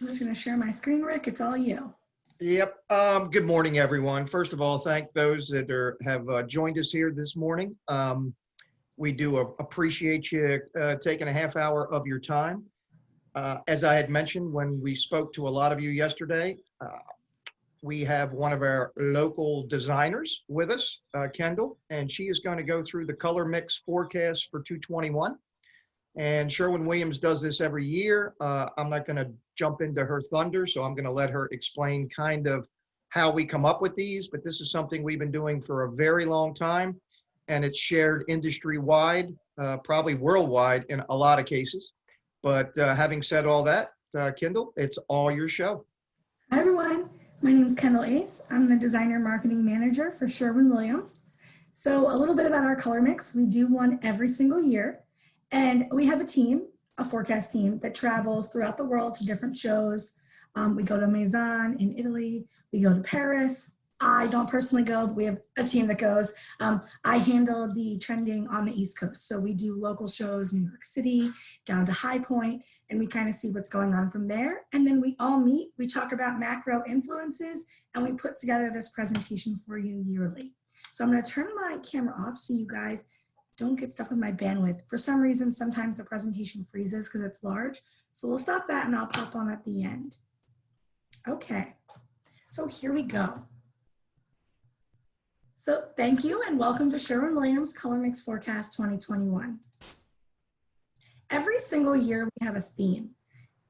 I'm just going to share my screen, Rick. It's all you. Yep. Good morning, everyone. First of all, thank those that have joined us here this morning. We do appreciate you taking a half hour of your time. As I had mentioned when we spoke to a lot of you yesterday, we have one of our local designers with us, Kendall, and she is going to go through the color mix forecast for 221. And Sherwin Williams does this every year. I'm not going to jump into her thunder, so I'm going to let her explain kind of how we come up with these, but this is something we've been doing for a very long time, and it's shared industry-wide, probably worldwide in a lot of cases. But having said all that, Kendall, it's all your show. Hi, everyone. My name is Kendall Ace. I'm the Designer Marketing Manager for Sherwin Williams. So a little bit about our color mix. We do one every single year. And we have a team, a forecast team, that travels throughout the world to different shows. We go to Maison in Italy. We go to Paris. I don't personally go, but we have a team that goes. I handle the trending on the East Coast. So we do local shows, New York City, down to High Point, and we kind of see what's going on from there. And then we all meet, we talk about macro influences, and we put together this presentation for you yearly. So I'm going to turn my camera off so you guys don't get stuck with my bandwidth. For some reason, sometimes the presentation freezes because it's large. So we'll stop that and I'll pop on at the end. Okay, so here we go. So thank you and welcome to Sherwin Williams Color Mix Forecast 2021. Every single year we have a theme.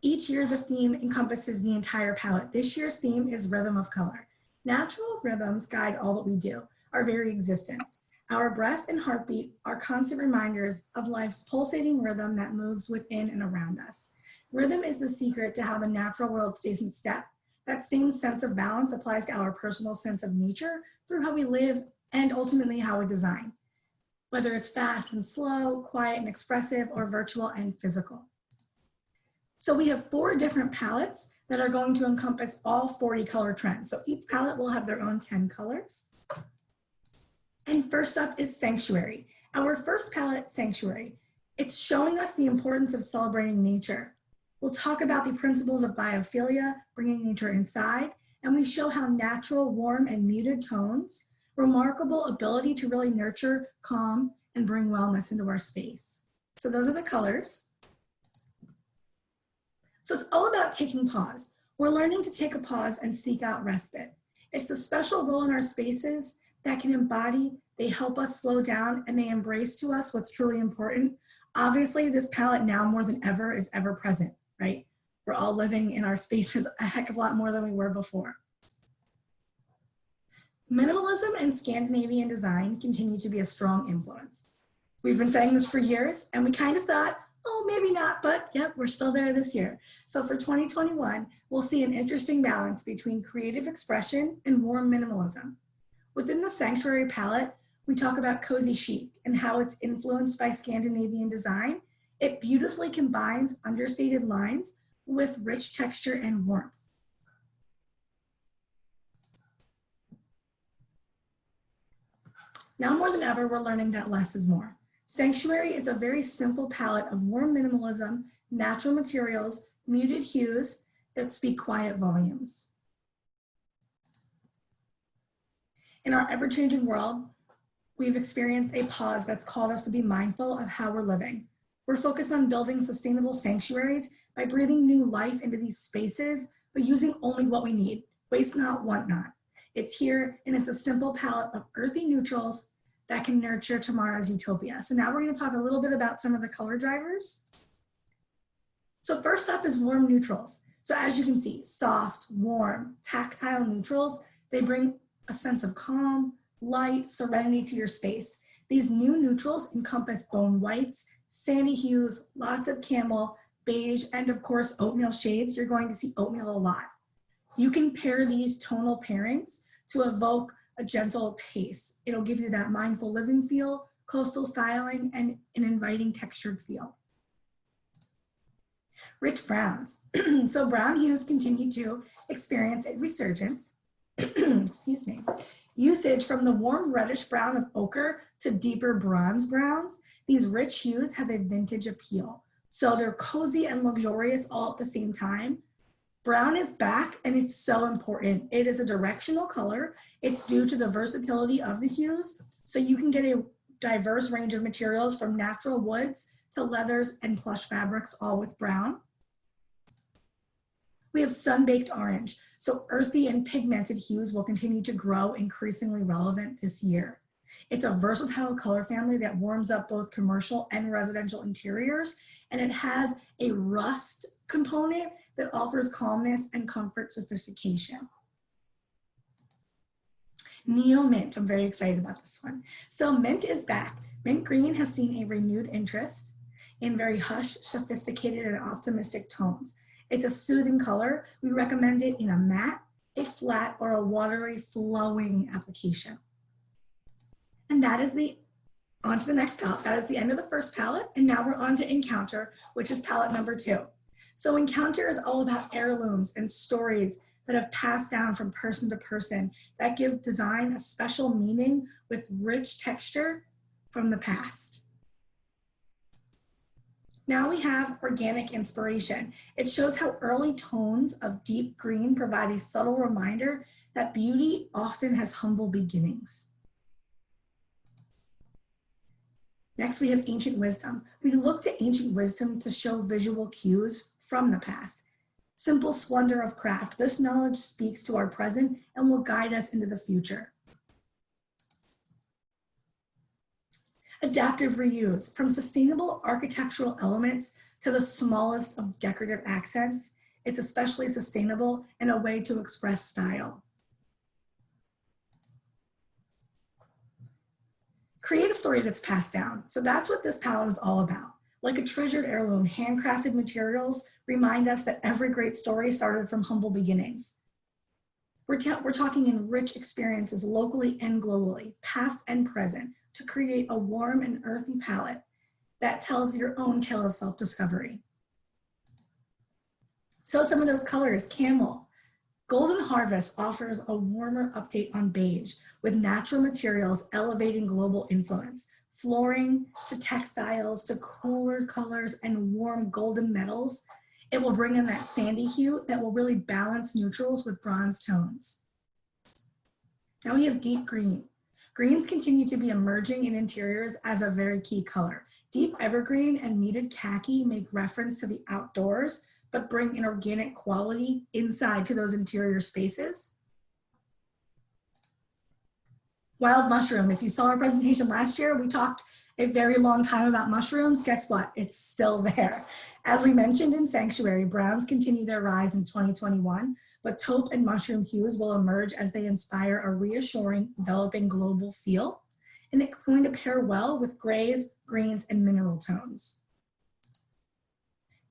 Each year the theme encompasses the entire palette. This year's theme is Rhythm of Color. Natural rhythms guide all that we do, our very existence. Our breath and heartbeat are constant reminders of life's pulsating rhythm that moves within and around us. Rhythm is the secret to how the natural world stays in step. That same sense of balance applies to our personal sense of nature through how we live and ultimately how we design, whether it's fast and slow, quiet and expressive, or virtual and physical. So we have 4 different palettes that are going to encompass all 40 color trends. So each palette will have their own 10 colors. And first up is Sanctuary. Our first palette, Sanctuary. It's showing us the importance of celebrating nature. We'll talk about the principles of biophilia, bringing nature inside, and we show how natural, warm, and muted tones, remarkable ability to really nurture, calm, and bring wellness into our space. So those are the colors. So it's all about taking pause. We're learning to take a pause and seek out respite. It's the special role in our spaces that can embody, they help us slow down, and they embrace to us what's truly important. Obviously, this palette now more than ever is ever present, right? We're all living in our spaces a heck of a lot more than we were before. Minimalism and Scandinavian design continue to be a strong influence. We've been saying this for years, and we kind of thought, oh, maybe not, but yep, we're still there this year. So for 2021, we'll see an interesting balance between creative expression and warm minimalism. Within the Sanctuary palette, we talk about cozy chic and how it's influenced by Scandinavian design. It beautifully combines understated lines with rich texture and warmth. Now more than ever, we're learning that less is more. Sanctuary is a very simple palette of warm minimalism, natural materials, muted hues that speak quiet volumes. In our ever-changing world, we've experienced a pause that's called us to be mindful of how we're living. We're focused on building sustainable sanctuaries by breathing new life into these spaces, but using only what we need. Waste not, want not. It's here, and it's a simple palette of earthy neutrals that can nurture tomorrow's utopia. So now we're going to talk a little bit about some of the color drivers. So first up is warm neutrals. So as you can see, soft, warm, tactile neutrals, they bring a sense of calm, light, serenity to your space. These new neutrals encompass bone whites, sandy hues, lots of camel, beige, and of course, oatmeal shades. You're going to see oatmeal a lot. You can pair these tonal pairings to evoke a gentle pace. It'll give you that mindful living feel, coastal styling, and an inviting textured feel. Rich browns. So brown hues continue to experience a resurgence. Excuse me. Usage from the warm reddish brown of ochre to deeper bronze browns. These rich hues have a vintage appeal. So they're cozy and luxurious all at the same time. Brown is back, and it's so important. It is a directional color. It's due to the versatility of the hues, so you can get a diverse range of materials from natural woods to leathers and plush fabrics, all with brown. We have sun-baked orange, so earthy and pigmented hues will continue to grow, increasingly relevant this year. It's a versatile color family that warms up both commercial and residential interiors, and it has a rust component that offers calmness and comfort sophistication. Neo Mint, I'm very excited about this one. So mint is back. Mint green has seen a renewed interest in very hushed, sophisticated, and optimistic tones. It's a soothing color. We recommend it in a matte, a flat, or a watery, flowing application. And that is on to the next palette. That is the end of the first palette. And now we're on to Encounter, which is palette number 2. So Encounter is all about heirlooms and stories that have passed down from person to person that give design a special meaning with rich texture from the past. Now we have Organic Inspiration. It shows how early tones of deep green provide a subtle reminder that beauty often has humble beginnings. Next, we have Ancient Wisdom. We look to ancient wisdom to show visual cues from the past. Simple splendor of craft. This knowledge speaks to our present and will guide us into the future. Adaptive reuse, from sustainable architectural elements to the smallest of decorative accents. It's especially sustainable and a way to express style. Create a story that's passed down. So that's what this palette is all about. Like a treasured heirloom, handcrafted materials remind us that every great story started from humble beginnings. We're talking in rich experiences locally and globally, past and present, to create a warm and earthy palette that tells your own tale of self-discovery. So some of those colors: Camel. Golden Harvest offers a warmer update on beige with natural materials elevating global influence. Flooring to textiles to cooler colors and warm golden metals. It will bring in that sandy hue that will really balance neutrals with bronze tones. Now we have Deep Green. Greens continue to be emerging in interiors as a very key color. Deep evergreen and muted khaki make reference to the outdoors, but bring an organic quality inside to those interior spaces. Wild mushroom. If you saw our presentation last year, we talked a very long time about mushrooms. Guess what? It's still there. As we mentioned in Sanctuary, browns continue their rise in 2021, but taupe and mushroom hues will emerge as they inspire a reassuring, enveloping global feel. And it's going to pair well with grays, greens, and mineral tones.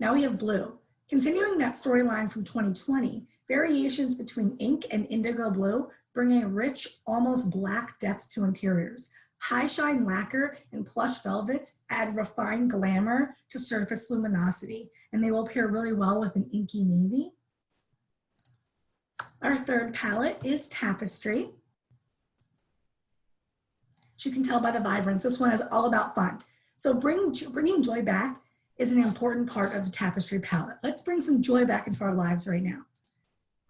Now we have blue. Continuing that storyline from 2020, variations between ink and indigo blue bring a rich, almost black depth to interiors. High shine lacquer and plush velvets add refined glamour to surface luminosity, and they will pair really well with an inky navy. Our third palette is Tapestry. As you can tell by the vibrance, this one is all about fun. So bringing joy back is an important part of the Tapestry palette. Let's bring some joy back into our lives right now.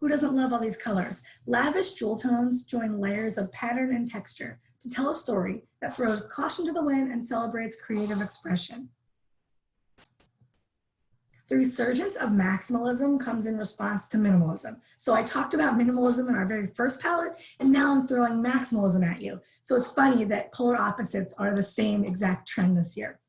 Who doesn't love all these colors? Lavish jewel tones join layers of pattern and texture to tell a story that throws caution to the wind and celebrates creative expression. The resurgence of maximalism comes in response to minimalism. So I talked about minimalism in our very first palette, and now I'm throwing maximalism at you. So it's funny that polar opposites are the same exact trend this year.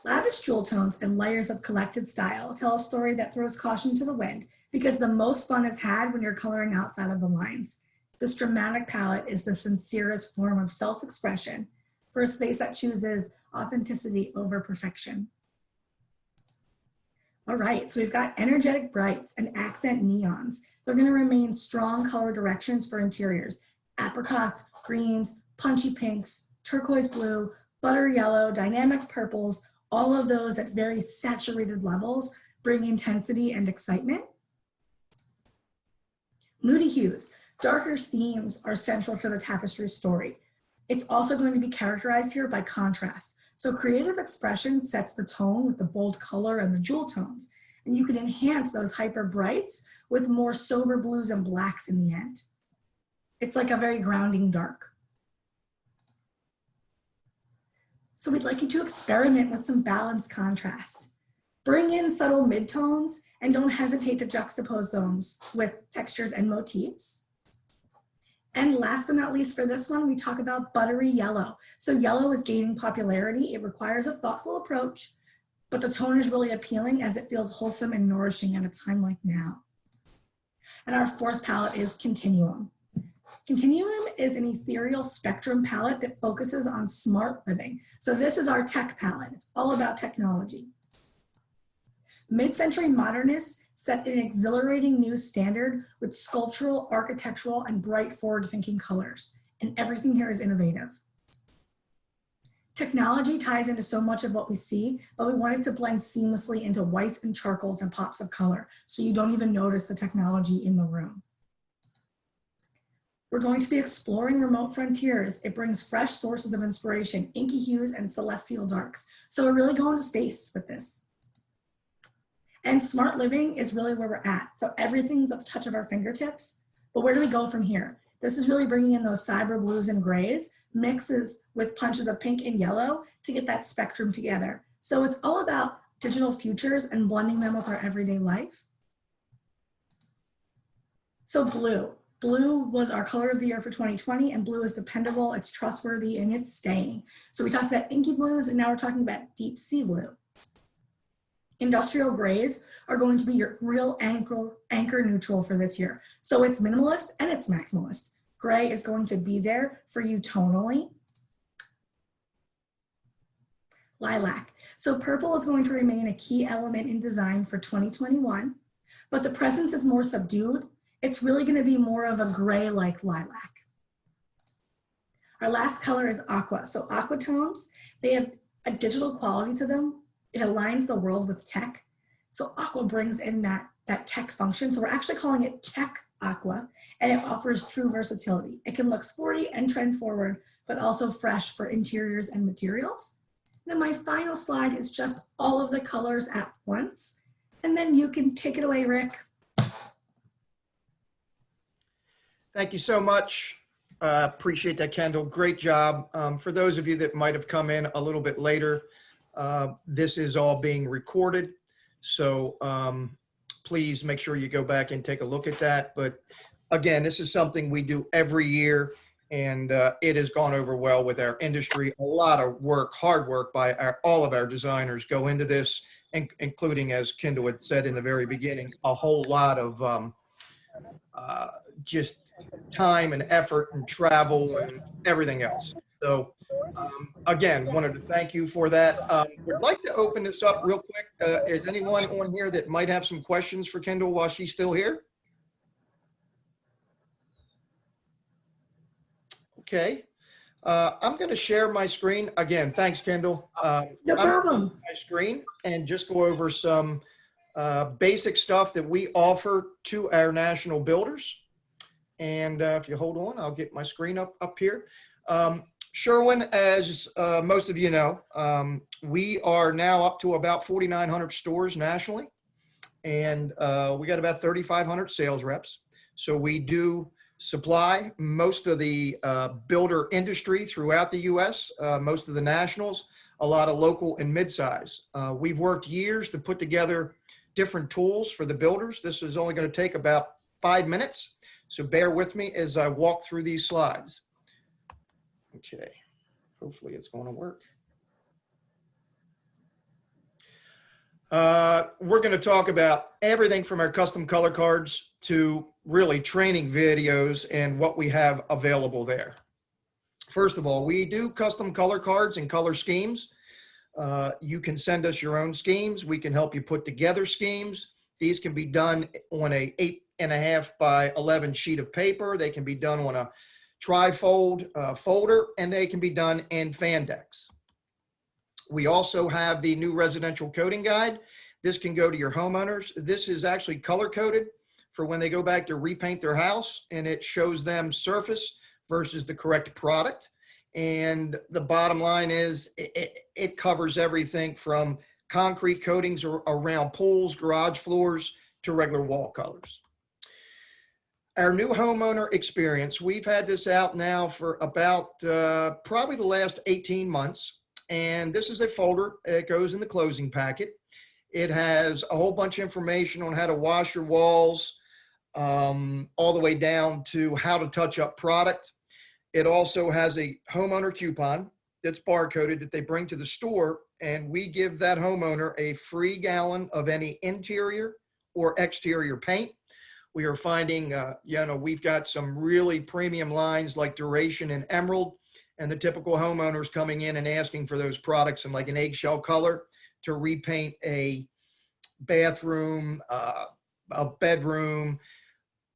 Lavish jewel tones and layers of collected style tell a story that throws caution to the wind, because the most fun is had when you're coloring outside of the lines. This dramatic palette is the sincerest form of self-expression for a space that chooses authenticity over perfection. All right, so we've got energetic brights and accent neons. They're going to remain strong color directions for interiors. Apricots, greens, punchy pinks, turquoise blue, butter yellow, dynamic purples, all of those at very saturated levels bring intensity and excitement. Moody hues. Darker themes are central to the Tapestry story. It's also going to be characterized here by contrast. So creative expression sets the tone with the bold color and the jewel tones. And you can enhance those hyper brights with more sober blues and blacks in the end. It's like a very grounding dark. So we'd like you to experiment with some balanced contrast. Bring in subtle midtones and don't hesitate to juxtapose those with textures and motifs. And last but not least for this one, we talk about buttery yellow. So yellow is gaining popularity. It requires a thoughtful approach, but the tone is really appealing as it feels wholesome and nourishing at a time like now. And our fourth palette is Continuum. Continuum is an ethereal spectrum palette that focuses on smart living. So this is our tech palette. It's all about technology. Mid-century modernists set an exhilarating new standard with sculptural, architectural, and bright forward-thinking colors. And everything here is innovative. Technology ties into so much of what we see, but we want it to blend seamlessly into whites and charcoals and pops of color, so you don't even notice the technology in the room. We're going to be exploring remote frontiers. It brings fresh sources of inspiration, inky hues and celestial darks. So we're really going to space with this. And smart living is really where we're at. So everything's at the touch of our fingertips, but where do we go from here? This is really bringing in those cyber blues and grays, mixes with punches of pink and yellow to get that spectrum together. So it's all about digital futures and blending them with our everyday life. So blue. Blue was our color of the year for 2020, and blue is dependable, it's trustworthy, and it's staying. So we talked about inky blues, and now we're talking about deep sea blue. Industrial grays are going to be your real anchor neutral for this year. So it's minimalist and it's maximalist. Gray is going to be there for you tonally. Lilac. So purple is going to remain a key element in design for 2021, but the presence is more subdued. It's really going to be more of a gray like lilac. Our last color is aqua. So aqua tones, they have a digital quality to them. It aligns the world with tech. So aqua brings in that tech function. So we're actually calling it tech aqua, and it offers true versatility. It can look sporty and trend forward, but also fresh for interiors and materials. And then my final slide is just all of the colors at once. And then you can take it away, Rick. Thank you so much. Appreciate that, Kendall. Great job. For those of you that might have come in a little bit later, this is all being recorded. So please make sure you go back and take a look at that. But again, this is something we do every year, and it has gone over well with our industry. A lot of work, hard work by all of our designers go into this, including, as Kendall had said in the very beginning, a whole lot of just time and effort and travel and everything else. So again, wanted to thank you for that. Would like to open this up real quick. Is anyone on here that might have some questions for Kendall while she's still here? Okay. I'm going to share my screen. Again, thanks, Kendall. No problem. My screen and just go over some basic stuff that we offer to our national builders. And if you hold on, I'll get my screen up here. Sherwin, as most of you know, we are now up to about 4,900 stores nationally, and we got about 3,500 sales reps. So we do supply most of the builder industry throughout the U.S., most of the nationals, a lot of local and mid-size. We've worked years to put together different tools for the builders. This is only going to take about 5 minutes. So bear with me as I walk through these slides. Okay, hopefully it's going to work. We're going to talk about everything from our custom color cards to really training videos and what we have available there. First of all, we do custom color cards and color schemes. You can send us your own schemes. We can help you put together schemes. These can be done on a 8.5 by 11 sheet of paper. They can be done on a tri-fold folder, and they can be done in fan decks. We also have the new residential coding guide. This can go to your homeowners. This is actually color coded for when they go back to repaint their house, and it shows them surface versus the correct product. And the bottom line is it covers everything from concrete coatings around pools, garage floors, to regular wall colors. Our new homeowner experience, we've had this out now for about probably the last 18 months. And this is a folder. It goes in the closing packet. It has a whole bunch of information on how to wash your walls, all the way down to how to touch up product. It also has a homeowner coupon that's barcoded that they bring to the store, and we give that homeowner a free gallon of any interior or exterior paint. We are finding, we've got some really premium lines like Duration and Emerald, and the typical homeowners coming in and asking for those products in like an eggshell color to repaint a bathroom, a bedroom,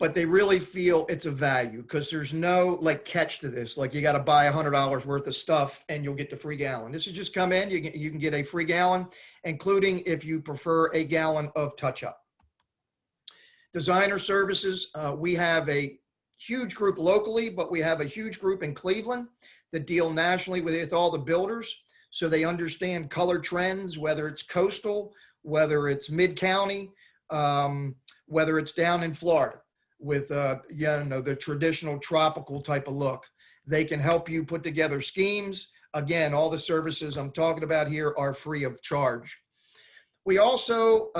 but they really feel it's a value because there's no like catch to this. Like you got to buy $100 worth of stuff and you'll get the free gallon. This is just come in, you can get a free gallon, including if you prefer a gallon of touch up. Designer services, we have a huge group locally, but we have a huge group in Cleveland that deal nationally with all the builders. So they understand color trends, whether it's coastal, whether it's mid-county, whether it's down in Florida with the traditional tropical type of look. They can help you put together schemes. Again, all the services I'm talking about here are free of charge. We also,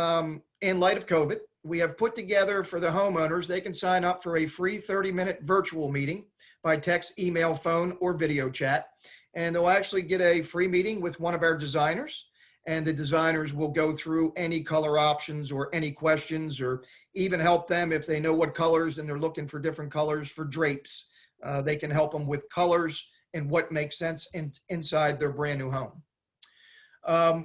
in light of COVID, we have put together for the homeowners, they can sign up for a free 30-minute virtual meeting by text, email, phone, or video chat. And they'll actually get a free meeting with one of our designers. And the designers will go through any color options or any questions, or even help them if they know what colors and they're looking for different colors for drapes. They can help them with colors and what makes sense inside their brand new home.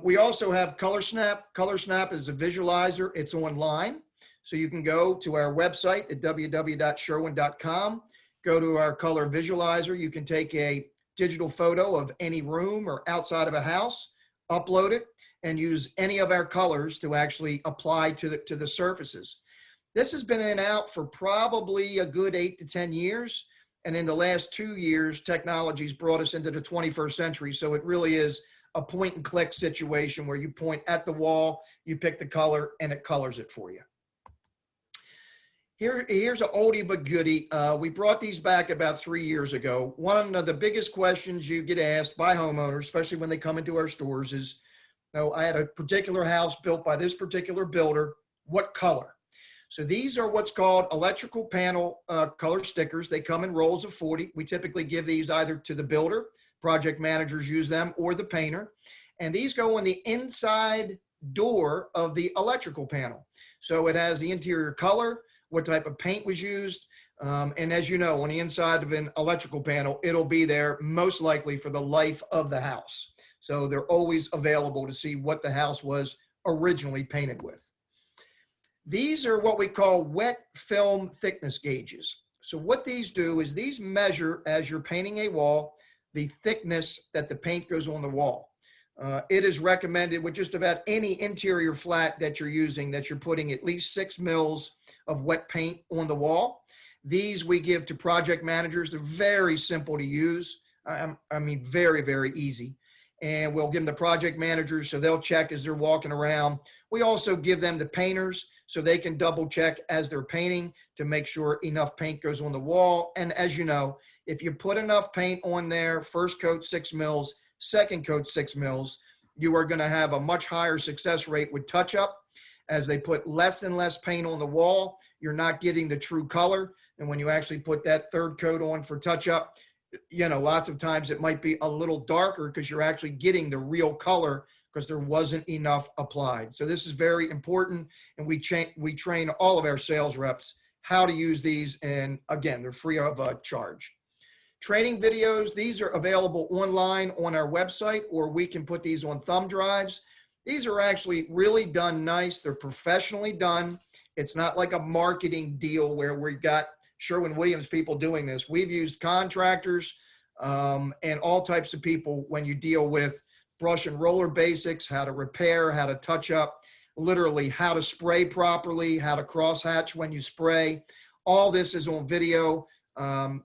We also have Color Snap. Color Snap is a visualizer. It's online. So you can go to our website at www.sherwin.com, go to our color visualizer. You can take a digital photo of any room or outside of a house, upload it, and use any of our colors to actually apply to the surfaces. This has been in and out for probably a good 8 to 10 years. And in the last 2 years, technology's brought us into the 21st century. So it really is a point and click situation where you point at the wall, you pick the color, and it colors it for you. Here's an oldie but goodie. We brought these back about 3 years ago. One of the biggest questions you get asked by homeowners, especially when they come into our stores, is, I had a particular house built by this particular builder. What color? So these are what's called electrical panel color stickers. They come in rolls of 40. We typically give these either to the builder, project managers use them, or the painter. And these go on the inside door of the electrical panel. So it has the interior color, what type of paint was used. And as you know, on the inside of an electrical panel, it'll be there most likely for the life of the house. So they're always available to see what the house was originally painted with. These are what we call wet film thickness gauges. So what these do is these measure, as you're painting a wall, the thickness that the paint goes on the wall. It is recommended with just about any interior flat that you're using that you're putting at least 6 mils of wet paint on the wall. These we give to project managers. They're very simple to use. I mean, very, very easy. And we'll give them the project managers so they'll check as they're walking around. We also give them the painters so they can double check as they're painting to make sure enough paint goes on the wall. And as you know, if you put enough paint on there, first coat 6 mils, second coat 6 mils, you are going to have a much higher success rate with touch up. As they put less and less paint on the wall, you're not getting the true color. And when you actually put that third coat on for touch up, lots of times it might be a little darker because you're actually getting the real color because there wasn't enough applied. So this is very important. And we train all of our sales reps how to use these. And again, they're free of charge. Training videos, these are available online on our website, or we can put these on thumb drives. These are actually really done nice. They're professionally done. It's not like a marketing deal where we've got Sherwin Williams people doing this. We've used contractors and all types of people when you deal with brush and roller basics, how to repair, how to touch up, literally how to spray properly, how to crosshatch when you spray. All this is on video.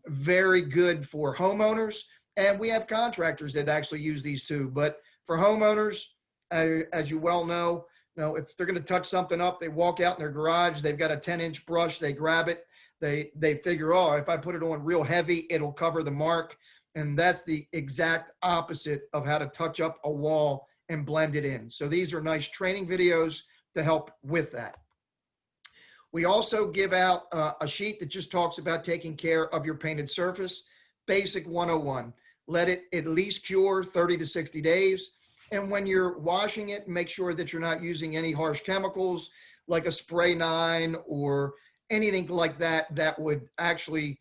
Very good for homeowners. And we have contractors that actually use these too. But for homeowners, as you well know, if they're going to touch something up, they walk out in their garage, they've got a 10-inch brush, they grab it, they figure, oh, if I put it on real heavy, it'll cover the mark. And that's the exact opposite of how to touch up a wall and blend it in. So these are nice training videos to help with that. We also give out a sheet that just talks about taking care of your painted surface. Basic 101. Let it at least cure 30 to 60 days. And when you're washing it, make sure that you're not using any harsh chemicals like a spray 9 or anything like that that would actually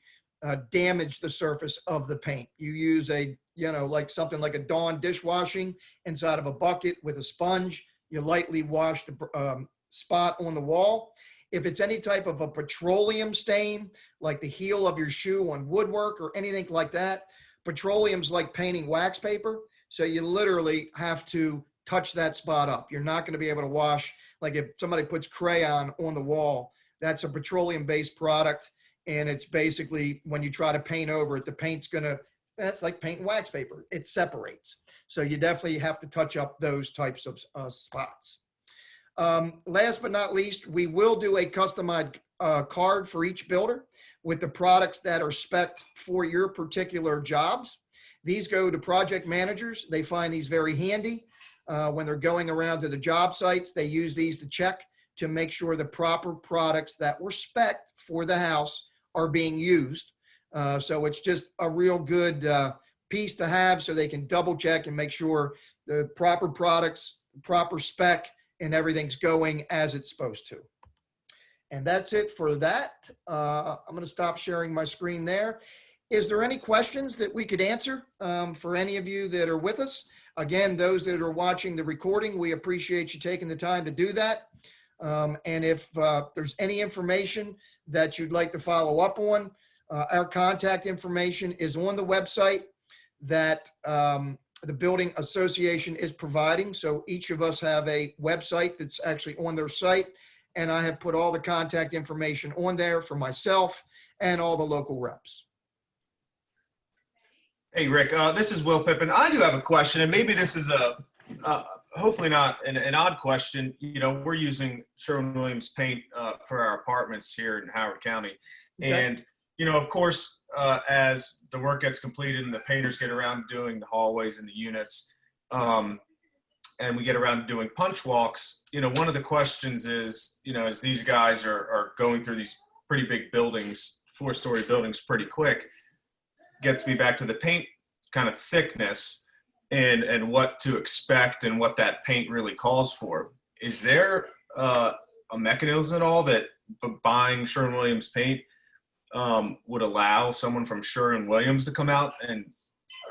damage the surface of the paint. You use like something like a Dawn dishwashing inside of a bucket with a sponge. You lightly wash the spot on the wall. If it's any type of a petroleum stain, like the heel of your shoe on woodwork or anything like that, petroleum's like painting wax paper. So you literally have to touch that spot up. You're not going to be able to wash, like if somebody puts crayon on the wall, that's a petroleum-based product. And it's basically, when you try to paint over it, the paint's that's like painting wax paper. It separates. So you definitely have to touch up those types of spots. Last but not least, we will do a customized card for each builder with the products that are spec'd for your particular jobs. These go to project managers. They find these very handy when they're going around to the job sites. They use these to check to make sure the proper products that were spec'd for the house are being used. So it's just a real good piece to have so they can double check and make sure the proper products, proper spec, and everything's going as it's supposed to. And that's it for that. I'm going to stop sharing my screen there. Is there any questions that we could answer for any of you that are with us? Again, those that are watching the recording, we appreciate you taking the time to do that. And if there's any information that you'd like to follow up on, our contact information is on the website that the building association is providing. So each of us have a website that's actually on their site, and I have put all the contact information on there for myself and all the local reps. Hey, Rick, this is Will Pippin. I do have a question, and maybe this is hopefully not an odd question. You know, we're using Sherwin Williams paint for our apartments here in Howard County. Okay. And, you know, of course, as the work gets completed and the painters get around doing the hallways and the units, and we get around to doing punch walks, you know, one of the questions is, you know, as these guys are going through these pretty big buildings, 4-story buildings pretty quick, gets me back to the paint kind of thickness and what to expect and what that paint really calls for. Is there a mechanism at all that buying Sherwin Williams paint would allow someone from Sherwin Williams to come out and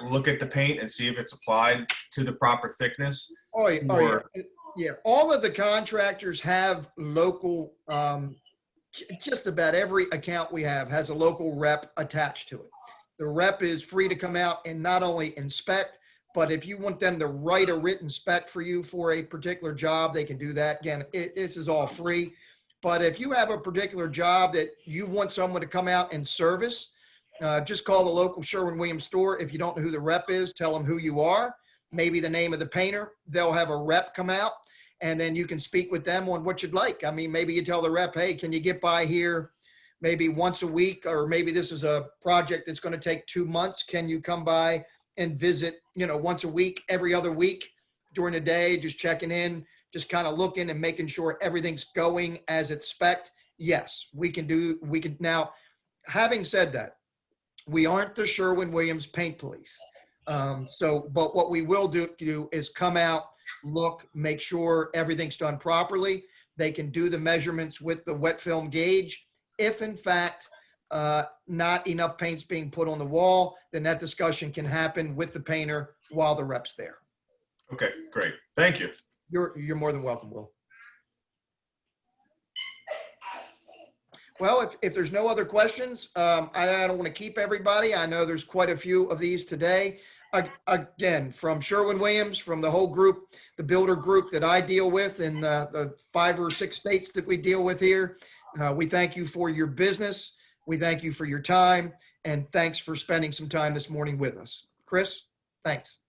look at the paint and see if it's applied to the proper thickness? Yeah. All of the contractors have local, just about every account we have has a local rep attached to it. The rep is free to come out and not only inspect, but if you want them to write a written spec for you for a particular job, they can do that. Again, this is all free. But if you have a particular job that you want someone to come out and service, just call the local Sherwin Williams store. If you don't know who the rep is, tell them who you are, maybe the name of the painter. They'll have a rep come out, and then you can speak with them on what you'd like. I mean, maybe you tell the rep, hey, can you get by here maybe once a week, or maybe this is a project that's going to take 2 months. Can you come by and visit, you know, once a week, every other week during the day, just checking in, just kind of looking and making sure everything's going as it's spec'd? Yes, we can. Now, having said that, we aren't the Sherwin Williams paint police. But what we will do is come out, look, make sure everything's done properly. They can do the measurements with the wet film gauge. If in fact, not enough paint's being put on the wall, then that discussion can happen with the painter while the rep's there. Okay, great. Thank you. You're more than welcome, Will. Well, if there's no other questions, I don't want to keep everybody. I know there's quite a few of these today. Again, from Sherwin Williams, from the whole group, the builder group that I deal with in the 5 or 6 states that we deal with here, we thank you for your business. We thank you for your time, and thanks for spending some time this morning with us. Chris, thanks.